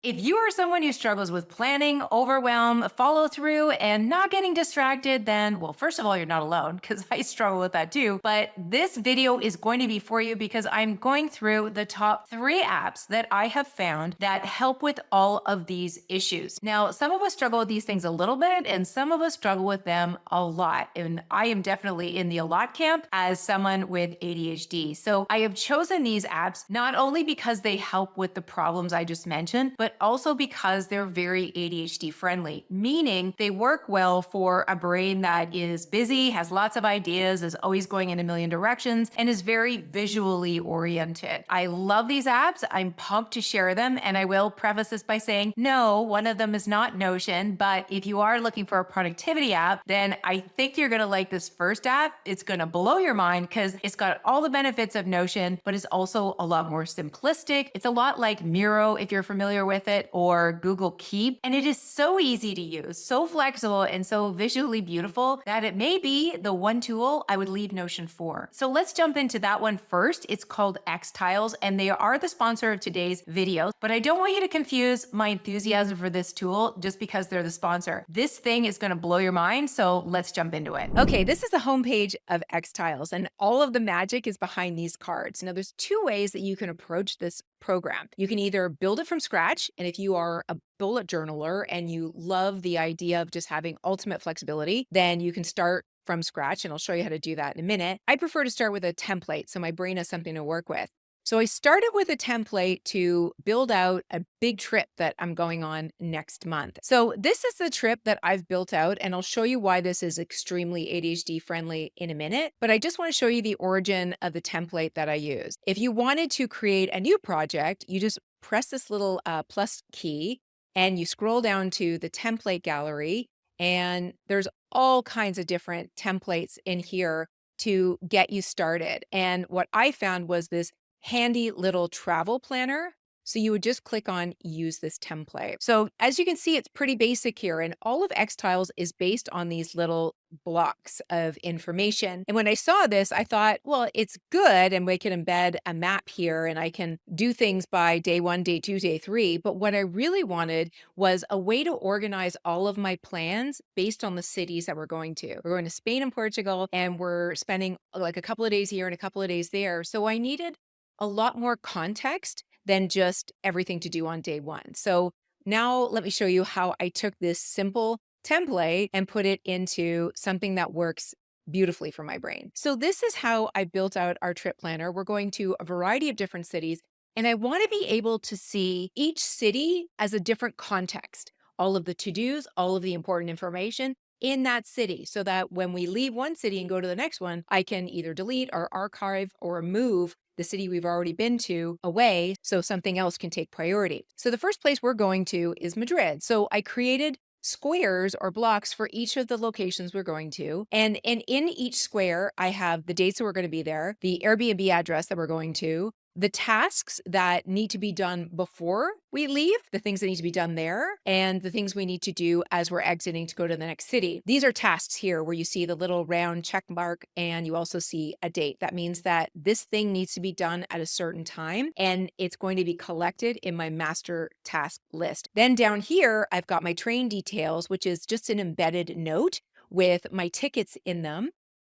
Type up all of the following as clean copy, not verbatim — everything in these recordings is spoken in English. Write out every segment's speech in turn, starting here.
If you are someone who struggles with planning, overwhelm, follow through, and not getting distracted, then, well, first of all, you're not alone because I struggle with that too. But this video is going to be for you because I'm going through the top 3 apps that I have found that help with all of these issues. Now, some of us struggle with these things a little bit, and some of us struggle with them a lot. And I am definitely in the a lot camp as someone with ADHD. So I have chosen these apps not only because they help with the problems I just mentioned, but also because they're very ADHD friendly, meaning they work well for a brain that is busy, has lots of ideas, is always going in a million directions, and is very visually oriented. I love these apps. I'm pumped to share them. And I will preface this by saying, no, one of them is not Notion. But if you are looking for a productivity app, then I think you're going to like this first app. It's going to blow your mind because it's got all the benefits of Notion, but it's also a lot more simplistic. It's a lot like Miro, if you're familiar with it, or Google Keep. And it is so easy to use, so flexible, and so visually beautiful that it may be the one tool I would leave Notion for. So let's jump into that one first. It's called XTiles, and they are the sponsor of today's video. But I don't want you to confuse my enthusiasm for this tool just because they're the sponsor. This thing is going to blow your mind. So let's jump into it. Okay, this is the homepage of XTiles, and all of the magic is behind these cards. Now, there's 2 ways that you can approach this program. You can either build it from scratch, and if you are a bullet journaler and you love the idea of just having ultimate flexibility, then you can start from scratch, and I'll show you how to do that in a minute. I prefer to start with a template so my brain has something to work with. So I started with a template to build out a big trip that I'm going on next month. So this is the trip that I've built out, and I'll show you why this is extremely ADHD friendly in a minute. But I just want to show you the origin of the template that I used. If you wanted to create a new project, you just press this little plus key and you scroll down to the template gallery, and there's all kinds of different templates in here to get you started. And what I found was this handy little travel planner. So you would just click on use this template. So as you can see, it's pretty basic here. And all of XTiles is based on these little blocks of information. And when I saw this, I thought, well, it's good. And we can embed a map here and I can do things by day 1, day 2, day 3. But what I really wanted was a way to organize all of my plans based on the cities that we're going to. We're going to Spain and Portugal, and we're spending like a couple of days here and a couple of days there. So I needed a lot more context than just everything to do on day 1. So now let me show you how I took this simple template and put it into something that works beautifully for my brain. So this is how I built out our trip planner. We're going to a variety of different cities, and I want to be able to see each city as a different context, all of the to-dos, all of the important information in that city, so that when we leave one city and go to the next one, I can either delete or archive or move the city we've already been to away so something else can take priority. So the first place we're going to is Madrid. So I created squares or blocks for each of the locations we're going to. And in each square, I have the dates that we're going to be there, the Airbnb address that we're going to, the tasks that need to be done before we leave, the things that need to be done there, and the things we need to do as we're exiting to go to the next city. These are tasks here where you see the little round check mark and you also see a date. That means that this thing needs to be done at a certain time and it's going to be collected in my master task list. Then down here, I've got my train details, which is just an embedded note with my tickets in them.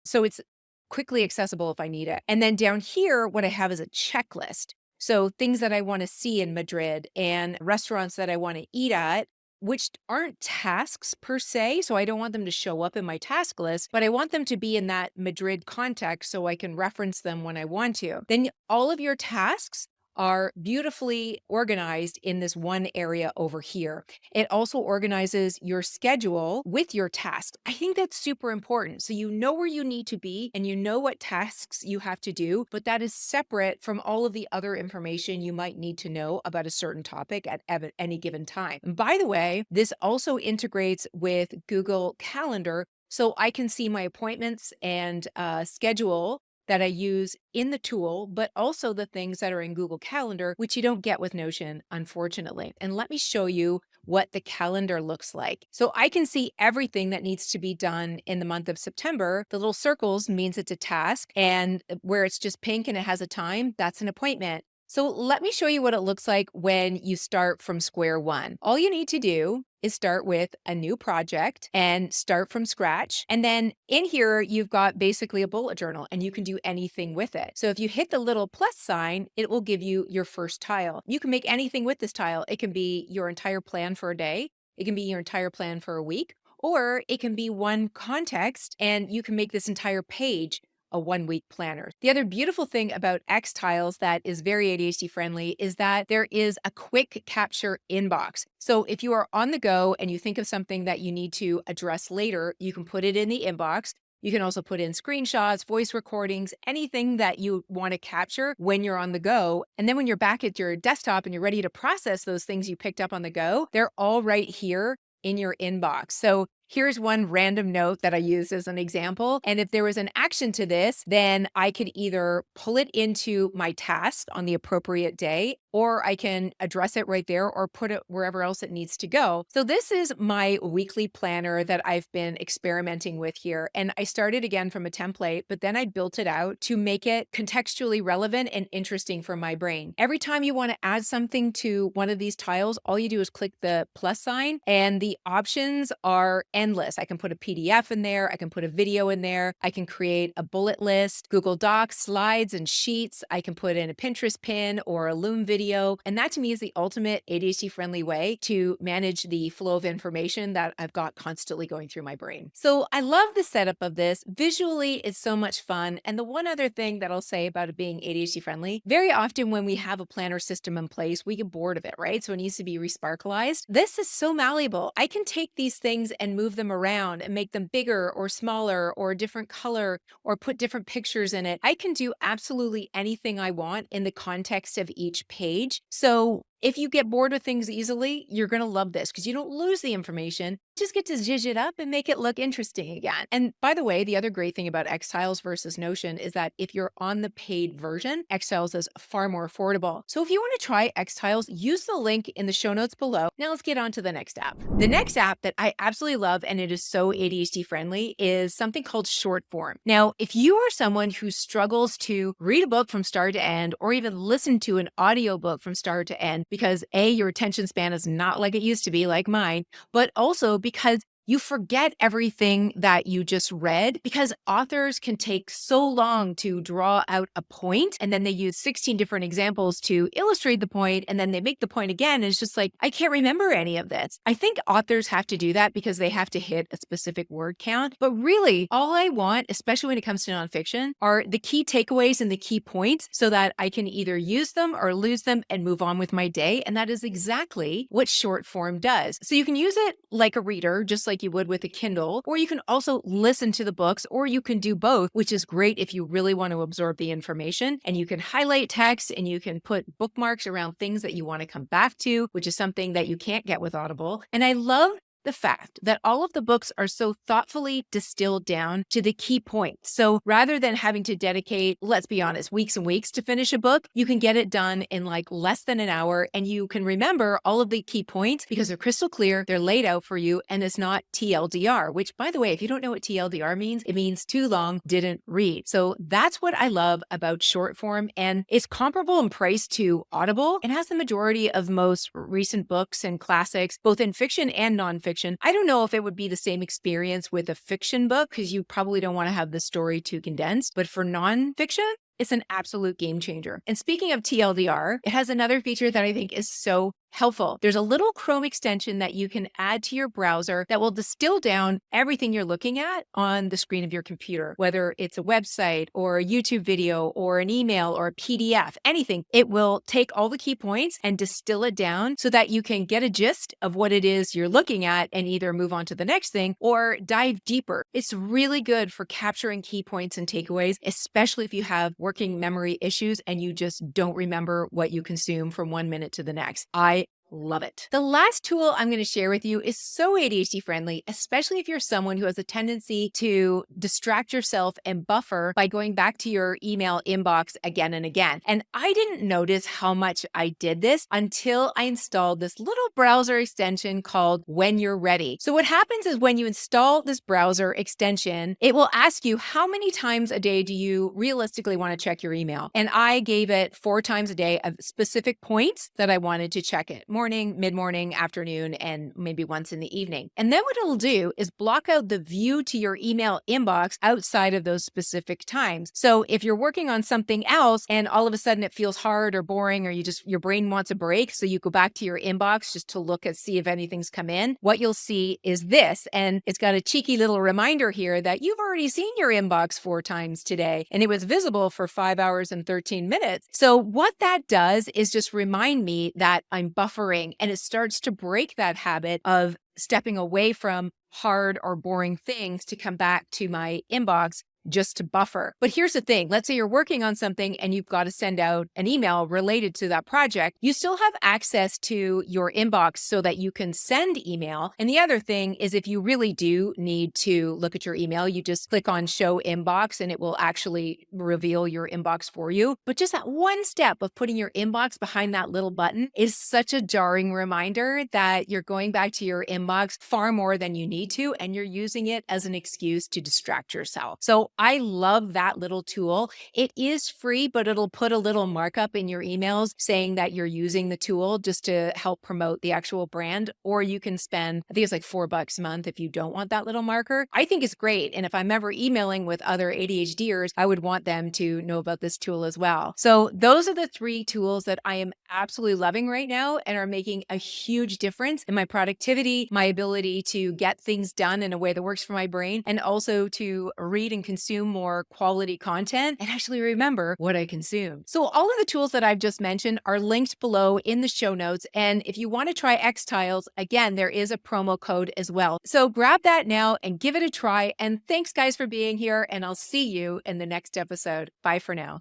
So it's quickly accessible if I need it. And then down here, what I have is a checklist. So things that I want to see in Madrid and restaurants that I want to eat at, which aren't tasks per se. So I don't want them to show up in my task list, but I want them to be in that Madrid context so I can reference them when I want to. Then all of your tasks are beautifully organized in this one area over here. It also organizes your schedule with your tasks. I think that's super important. So you know where you need to be and you know what tasks you have to do, but that is separate from all of the other information you might need to know about a certain topic at any given time. And by the way, this also integrates with Google Calendar, so I can see my appointments and schedule that I use in the tool, but also the things that are in Google Calendar, which you don't get with Notion, unfortunately. And let me show you what the calendar looks like. So I can see everything that needs to be done in the month of September. The little circles means it's a task, and where it's just pink and it has a time, that's an appointment. So let me show you what it looks like when you start from square one. All you need to do is start with a new project and start from scratch. And then in here, you've got basically a bullet journal and you can do anything with it. So if you hit the little plus sign, it will give you your first tile. You can make anything with this tile. It can be your entire plan for a day. It can be your entire plan for a week, or it can be one context and you can make this entire page a 1 week planner. The other beautiful thing about XTiles that is very ADHD friendly is that there is a quick capture inbox. So if you are on the go and you think of something that you need to address later, you can put it in the inbox. You can also put in screenshots, voice recordings, anything that you want to capture when you're on the go. And then when you're back at your desktop and you're ready to process those things you picked up on the go, they're all right here in your inbox. So here's one random note that I use as an example. And if there was an action to this, then I could either pull it into my task on the appropriate day, or I can address it right there or put it wherever else it needs to go. So this is my weekly planner that I've been experimenting with here. And I started again from a template, but then I built it out to make it contextually relevant and interesting for my brain. Every time you want to add something to one of these tiles, all you do is click the plus sign and the options are endless. I can put a PDF in there. I can put a video in there. I can create a bullet list, Google Docs, slides, and sheets. I can put in a Pinterest pin or a Loom video. And that to me is the ultimate ADHD friendly way to manage the flow of information that I've got constantly going through my brain. So I love the setup of this. Visually, it's so much fun. And the one other thing that I'll say about it being ADHD friendly, very often when we have a planner system in place, we get bored of it, right? So it needs to be resparkleized. This is so malleable. I can take these things and move them around and make them bigger or smaller or a different color or put different pictures in it. I can do absolutely anything I want in the context of each page. So if you get bored with things easily, you're going to love this because you don't lose the information. Just get to zhuzh it up and make it look interesting again. And by the way, the other great thing about XTiles versus Notion is that if you're on the paid version, XTiles is far more affordable. So if you want to try XTiles, use the link in the show notes below. Now let's get on to the next app. The next app that I absolutely love, and it is so ADHD friendly, is something called Shortform. Now, if you are someone who struggles to read a book from start to end, or even listen to an audiobook from start to end, because A, your attention span is not like it used to be, like mine, but also because you forget everything that you just read because authors can take so long to draw out a point and then they use 16 different examples to illustrate the point and then they make the point again. And it's just like, I can't remember any of this. I think authors have to do that because they have to hit a specific word count. But really, all I want, especially when it comes to nonfiction, are the key takeaways and the key points so that I can either use them or lose them and move on with my day. And that is exactly what Shortform does. So you can use it like a reader, just like you would with a Kindle, or you can also listen to the books, or you can do both, which is great if you really want to absorb the information. And you can highlight text and you can put bookmarks around things that you want to come back to, which is something that you can't get with Audible. And I love the fact that all of the books are so thoughtfully distilled down to the key points. So rather than having to dedicate, let's be honest, weeks and weeks to finish a book, you can get it done in like less than an hour and you can remember all of the key points because they're crystal clear, they're laid out for you, and it's not TLDR, which by the way, if you don't know what TLDR means, it means too long, didn't read. So that's what I love about Shortform, and it's comparable in price to Audible. It has the majority of most recent books and classics, both in fiction and nonfiction. I don't know if it would be the same experience with a fiction book because you probably don't want to have the story too condensed, but for nonfiction, it's an absolute game changer. And speaking of TLDR, it has another feature that I think is so helpful. There's a little Chrome extension that you can add to your browser that will distill down everything you're looking at on the screen of your computer, whether it's a website or a YouTube video or an email or a PDF, anything. It will take all the key points and distill it down so that you can get a gist of what it is you're looking at and either move on to the next thing or dive deeper. It's really good for capturing key points and takeaways, especially if you have working memory issues and you just don't remember what you consume from 1 minute to the next. I Love it. The last tool I'm going to share with you is so ADHD friendly, especially if you're someone who has a tendency to distract yourself and buffer by going back to your email inbox again and again. And I didn't notice how much I did this until I installed this little browser extension called When You're Ready. So what happens is when you install this browser extension, it will ask you how many times a day do you realistically want to check your email? And I gave it 4 times a day of specific points that I wanted to check it. Morning, mid-morning, afternoon, and maybe once in the evening. And then what it'll do is block out the view to your email inbox outside of those specific times. So if you're working on something else and all of a sudden it feels hard or boring, or your brain wants a break, so you go back to your inbox just to look and see if anything's come in, what you'll see is this. And it's got a cheeky little reminder here that you've already seen your inbox 4 times today, and it was visible for 5 hours and 13 minutes. So what that does is just remind me that I'm buffering, and it starts to break that habit of stepping away from hard or boring things to come back to my inbox just to buffer. But here's the thing. Let's say you're working on something and you've got to send out an email related to that project. You still have access to your inbox so that you can send email. And the other thing is, if you really do need to look at your email, you just click on show inbox and it will actually reveal your inbox for you. But just that one step of putting your inbox behind that little button is such a jarring reminder that you're going back to your inbox far more than you need to, and you're using it as an excuse to distract yourself. So I love that little tool. It is free, but it'll put a little markup in your emails saying that you're using the tool just to help promote the actual brand. Or you can spend, I think it's like $4 a month if you don't want that little marker. I think it's great. And if I'm ever emailing with other ADHDers, I would want them to know about this tool as well. So those are the 3 tools that I am absolutely loving right now and are making a huge difference in my productivity, my ability to get things done in a way that works for my brain, and also to read and consume more quality content and actually remember what I consume. So all of the tools that I've just mentioned are linked below in the show notes. And if you want to try XTiles, again, there is a promo code as well. So grab that now and give it a try. And thanks guys for being here. And I'll see you in the next episode. Bye for now.